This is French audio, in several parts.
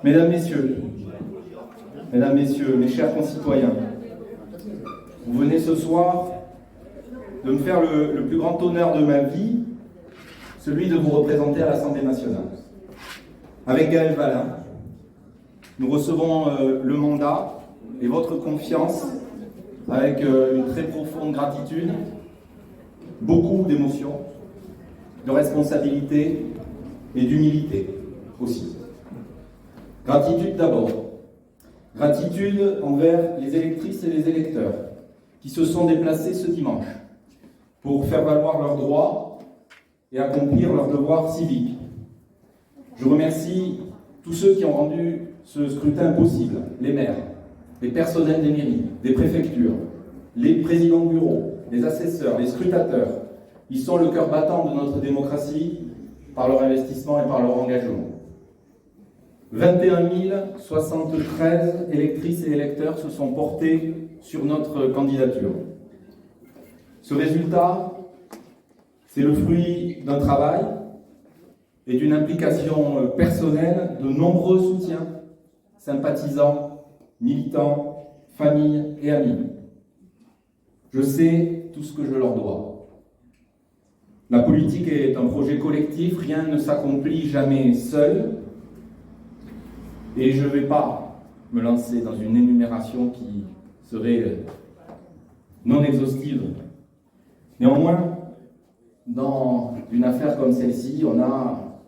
Mesdames, Messieurs, mes chers concitoyens, vous venez ce soir de me faire le plus grand honneur de ma vie, celui de vous représenter à l'Assemblée nationale. Avec Gaël Valin, nous recevons le mandat et votre confiance avec une très profonde gratitude, beaucoup d'émotions, de responsabilité et d'humilité aussi. Gratitude d'abord. Gratitude envers les électrices et les électeurs qui se sont déplacés ce dimanche pour faire valoir leurs droits et accomplir leurs devoirs civiques. Je remercie tous ceux qui ont rendu ce scrutin possible, les maires, les personnels des mairies, des préfectures, les présidents de bureaux, les assesseurs, les scrutateurs. Ils sont le cœur battant de notre démocratie par leur investissement et par leur engagement. 21 073 électrices et électeurs se sont portés sur notre candidature. Ce résultat, c'est le fruit d'un travail et d'une implication personnelle de nombreux soutiens, sympathisants, militants, familles et amis. Je sais tout ce que je leur dois. La politique est un projet collectif, rien ne s'accomplit jamais seul. Et je ne vais pas me lancer dans une énumération qui serait non exhaustive. Néanmoins, dans une affaire comme celle-ci, on a,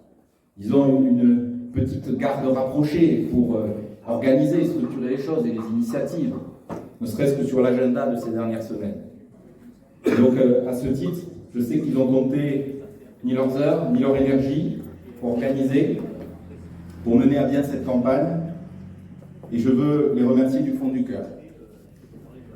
disons, une petite garde rapprochée pour organiser, structurer les choses et les initiatives, ne serait-ce que sur l'agenda de ces dernières semaines. Et donc, à ce titre, je sais qu'ils ont compté ni leurs heures, ni leur énergie pour organiser, pour mener à bien cette campagne, et je veux les remercier du fond du cœur.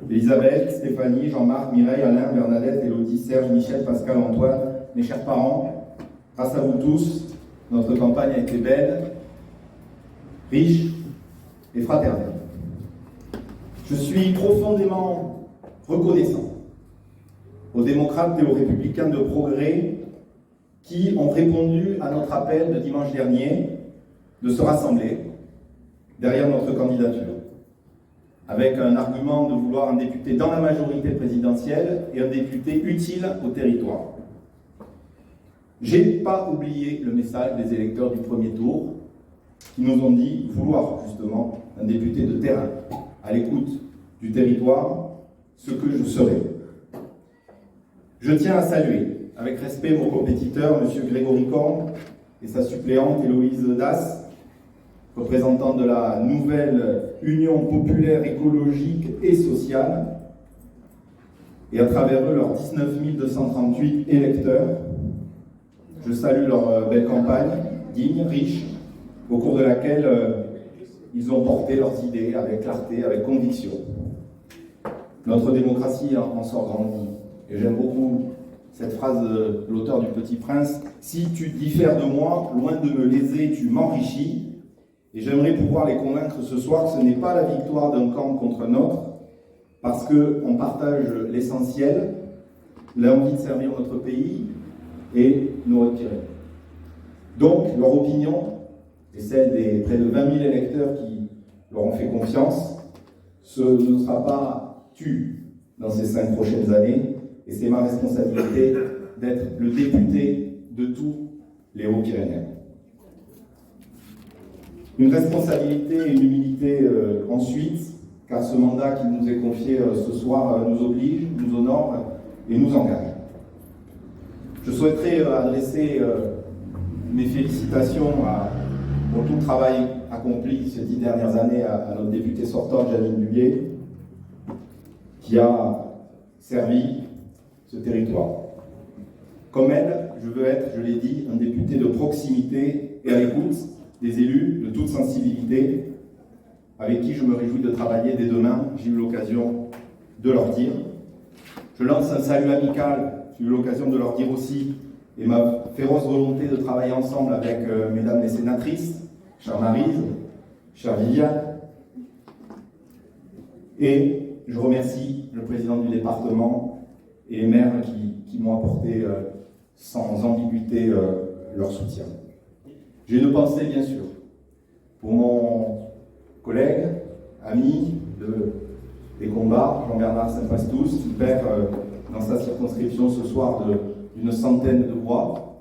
Elisabeth, Stéphanie, Jean-Marc, Mireille, Alain, Bernadette, Élodie, Serge, Michel, Pascal, Antoine, mes chers parents, grâce à vous tous, notre campagne a été belle, riche et fraternelle. Je suis profondément reconnaissant aux démocrates et aux républicains de progrès qui ont répondu à notre appel de dimanche dernier de se rassembler derrière notre candidature, avec un argument de vouloir un député dans la majorité présidentielle et un député utile au territoire. J'ai pas oublié le message des électeurs du premier tour qui nous ont dit vouloir justement un député de terrain, à l'écoute du territoire, ce que je serai. Je tiens à saluer avec respect mon compétiteur, M. Grégory Corne, et sa suppléante Héloïse Das, représentants de la nouvelle Union populaire écologique et sociale, et à travers eux leurs 19 238 électeurs. Je salue leur belle campagne, digne, riche, au cours de laquelle ils ont porté leurs idées avec clarté, avec conviction. Notre démocratie en sort grandie. Et j'aime beaucoup cette phrase de l'auteur du Petit Prince, « Si tu diffères de moi, loin de me léser, tu m'enrichis ». Et j'aimerais pouvoir les convaincre ce soir que ce n'est pas la victoire d'un camp contre un autre, parce qu'on partage l'essentiel, l'envie de servir notre pays et nos retirés. Donc, leur opinion, et celle des près de 20 000 électeurs qui leur ont fait confiance, ce ne sera pas tue dans ces 5 prochaines années, et c'est ma responsabilité d'être le député de tous les Hauts-Pyrénéens. Une responsabilité et une humilité ensuite, car ce mandat qui nous est confié ce soir nous oblige, nous honore et nous engage. Je souhaiterais adresser mes félicitations pour tout le travail accompli ces 10 dernières années à notre députée sortante, Janine Dubié, qui a servi ce territoire. Comme elle, je veux être, je l'ai dit, un député de proximité et à l'écoute des élus de toute sensibilité, avec qui je me réjouis de travailler dès demain. J'ai eu l'occasion de leur dire. Je lance un salut amical, j'ai eu l'occasion de leur dire aussi, et ma féroce volonté de travailler ensemble avec mesdames les sénatrices, chère Maryse, chère Viviane. Et je remercie le président du département et les maires qui m'ont apporté sans ambiguïté leur soutien. J'ai une pensée, bien sûr, pour mon collègue, ami des combats, Jean-Bernard Saint-Pastous, qui perd dans sa circonscription ce soir d'une centaine de voix.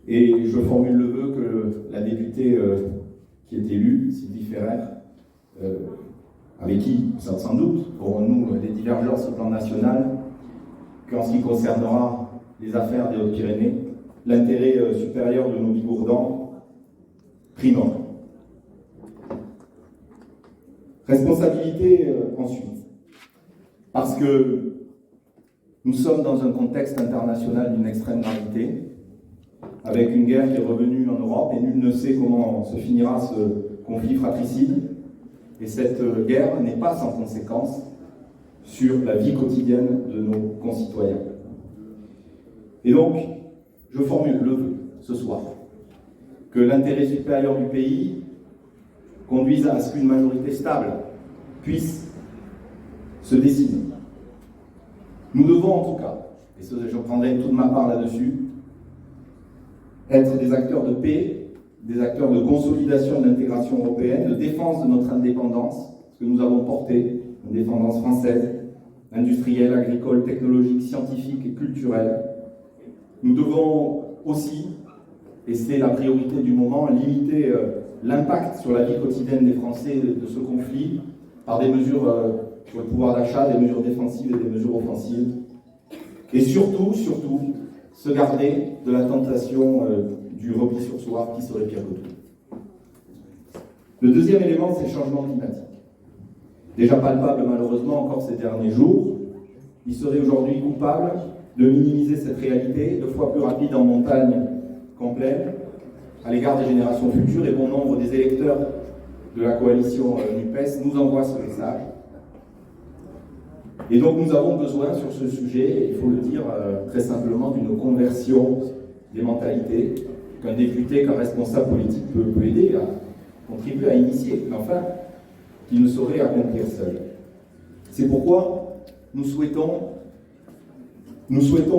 Et je formule le vœu que la députée qui est élue, Sylvie Ferrer, avec qui, sans doute, aurons-nous des divergences au plan national, qu'en ce qui concernera les affaires des Hautes-Pyrénées, l'intérêt supérieur de nos Bigourdans primera. Responsabilité ensuite, parce que nous sommes dans un contexte international d'une extrême gravité, avec une guerre qui est revenue en Europe, et nul ne sait comment se finira ce conflit fratricide. Et cette guerre n'est pas sans conséquence sur la vie quotidienne de nos concitoyens. Et donc, je formule le vœu ce soir que l'intérêt supérieur du pays conduise à ce qu'une majorité stable puisse se dessiner. Nous devons en tout cas, et je prendrai toute ma part là-dessus, être des acteurs de paix, des acteurs de consolidation de l'intégration européenne, de défense de notre indépendance, ce que nous avons porté, une indépendance française, industrielle, agricole, technologique, scientifique et culturelle. Nous devons aussi, et c'est la priorité du moment, limiter l'impact sur la vie quotidienne des Français de ce conflit par des mesures sur le pouvoir d'achat, des mesures défensives et des mesures offensives. Et surtout, se garder de la tentation du repli sur soi qui serait pire que tout. Le deuxième élément, c'est le changement climatique. Déjà palpable malheureusement encore ces derniers jours, il serait aujourd'hui coupable de minimiser cette réalité, 2 fois plus rapide en montagne qu'en plaine, à l'égard des générations futures, et bon nombre des électeurs de la coalition NUPES nous envoient ce message. Et donc nous avons besoin sur ce sujet, il faut le dire très simplement, d'une conversion des mentalités qu'un député, qu'un responsable politique peut aider à contribuer à initier, mais enfin, qu'il ne saurait accomplir seul. C'est pourquoi nous souhaitons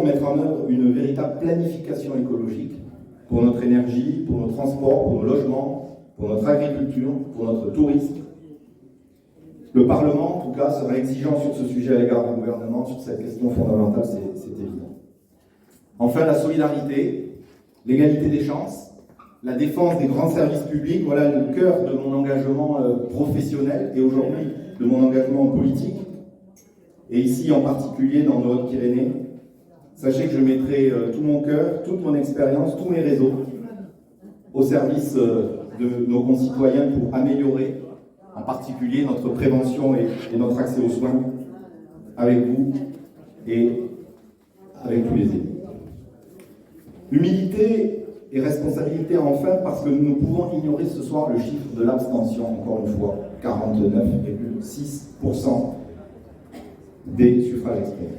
mettre en œuvre une véritable planification écologique pour notre énergie, pour nos transports, pour nos logements, pour notre agriculture, pour notre tourisme. Le Parlement, en tout cas, sera exigeant sur ce sujet à l'égard du gouvernement, sur cette question fondamentale, c'est évident. Enfin, la solidarité, l'égalité des chances, la défense des grands services publics, voilà le cœur de mon engagement professionnel et aujourd'hui de mon engagement politique. Et ici, en particulier, dans nos Hautes-Pyrénées, sachez que je mettrai tout mon cœur, toute mon expérience, tous mes réseaux au service de nos concitoyens pour améliorer en particulier notre prévention et notre accès aux soins avec vous et avec tous les élus. Humilité et responsabilité enfin, parce que nous ne pouvons ignorer ce soir le chiffre de l'abstention, encore une fois, 49,6% des suffrages exprimés.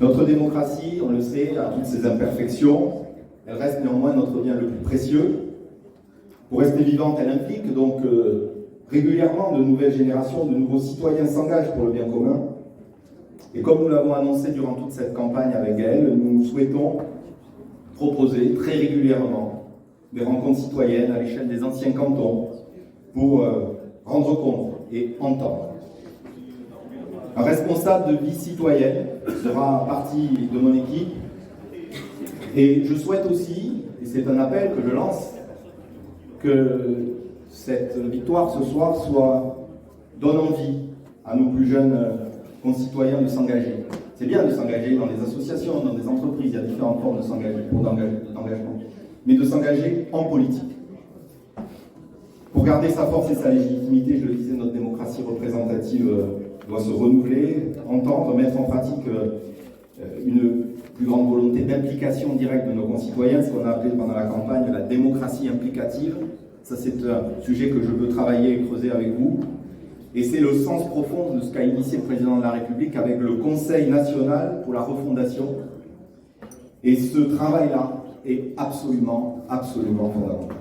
Notre démocratie, on le sait, a toutes ses imperfections, elle reste néanmoins notre bien le plus précieux. Pour rester vivante, elle implique donc régulièrement de nouvelles générations, de nouveaux citoyens s'engagent pour le bien commun. Et comme nous l'avons annoncé durant toute cette campagne avec Gaël, nous souhaitons proposer très régulièrement des rencontres citoyennes à l'échelle des anciens cantons pour rendre compte et entendre. Un responsable de vie citoyenne sera partie de mon équipe. Et je souhaite aussi, et c'est un appel que je lance, que cette victoire ce soir donne envie à nos plus jeunes concitoyens de s'engager. C'est bien de s'engager dans des associations, dans des entreprises, il y a différentes formes d'engagement, mais de s'engager en politique. Pour garder sa force et sa légitimité, je le disais, notre démocratie représentative doit se renouveler, entendre, mettre en pratique une plus grande volonté d'implication directe de nos concitoyens, ce qu'on a appelé pendant la campagne la démocratie implicative. Ça, c'est un sujet que je veux travailler et creuser avec vous. Et c'est le sens profond de ce qu'a initié le président de la République avec le Conseil national pour la refondation. Et ce travail-là est absolument fondamental.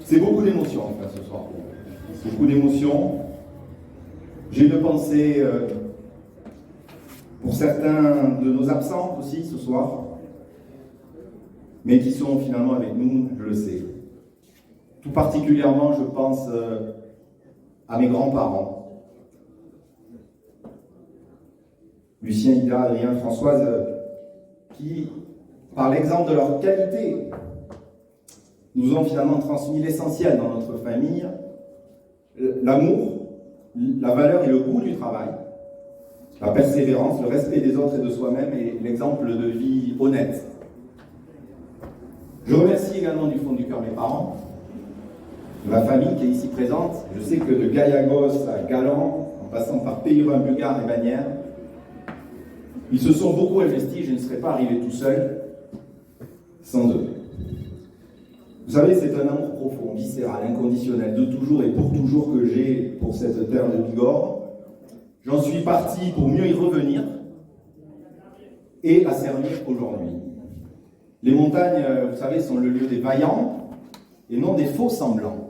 C'est beaucoup d'émotions, en fait, ce soir. Beaucoup d'émotions. J'ai une pensée pour certains de nos absents aussi ce soir, mais qui sont finalement avec nous, je le sais. Tout particulièrement, je pense à mes grands-parents. Lucien, Ida, Adrien, Françoise, qui, par l'exemple de leur qualité, nous ont finalement transmis l'essentiel dans notre famille, l'amour, la valeur et le goût du travail, la persévérance, le respect des autres et de soi-même et l'exemple de vie honnête. Je remercie également du fond du cœur mes parents, de ma famille qui est ici présente. Je sais que de Gayagos à Galan, en passant par Peyruin, Bulgare et Bagnères, ils se sont beaucoup investis, je ne serais pas arrivé tout seul sans eux. Vous savez, c'est un amour profond, viscéral, inconditionnel, de toujours et pour toujours que j'ai pour cette terre de Bigorre. J'en suis parti pour mieux y revenir et la servir aujourd'hui. Les montagnes, vous savez, sont le lieu des vaillants et non des faux semblants.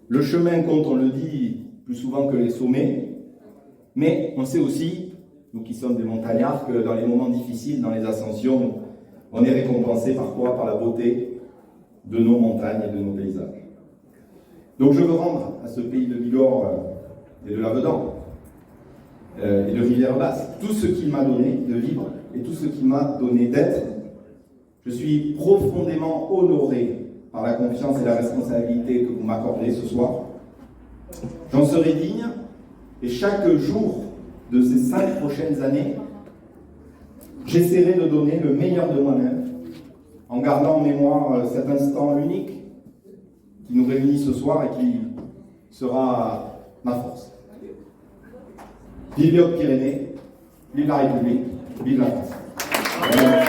Le chemin compte, on le dit, plus souvent que les sommets, mais on sait aussi, nous qui sommes des montagnards, que dans les moments difficiles, dans les ascensions, on est récompensé parfois par la beauté de nos montagnes et de nos paysages. Donc je veux rendre à ce pays de Bigorre et de l'Avedan et de Rivière-Basse tout ce qu'il m'a donné de vivre et tout ce qu'il m'a donné d'être. Je suis profondément honoré par la confiance et la responsabilité que vous m'accordez ce soir. J'en serai digne et chaque jour de ces 5 prochaines années, j'essaierai de donner le meilleur de moi-même en gardant en mémoire cet instant unique qui nous réunit ce soir et qui sera ma force. Vive les Hautes-Pyrénées, vive la République, vive la France.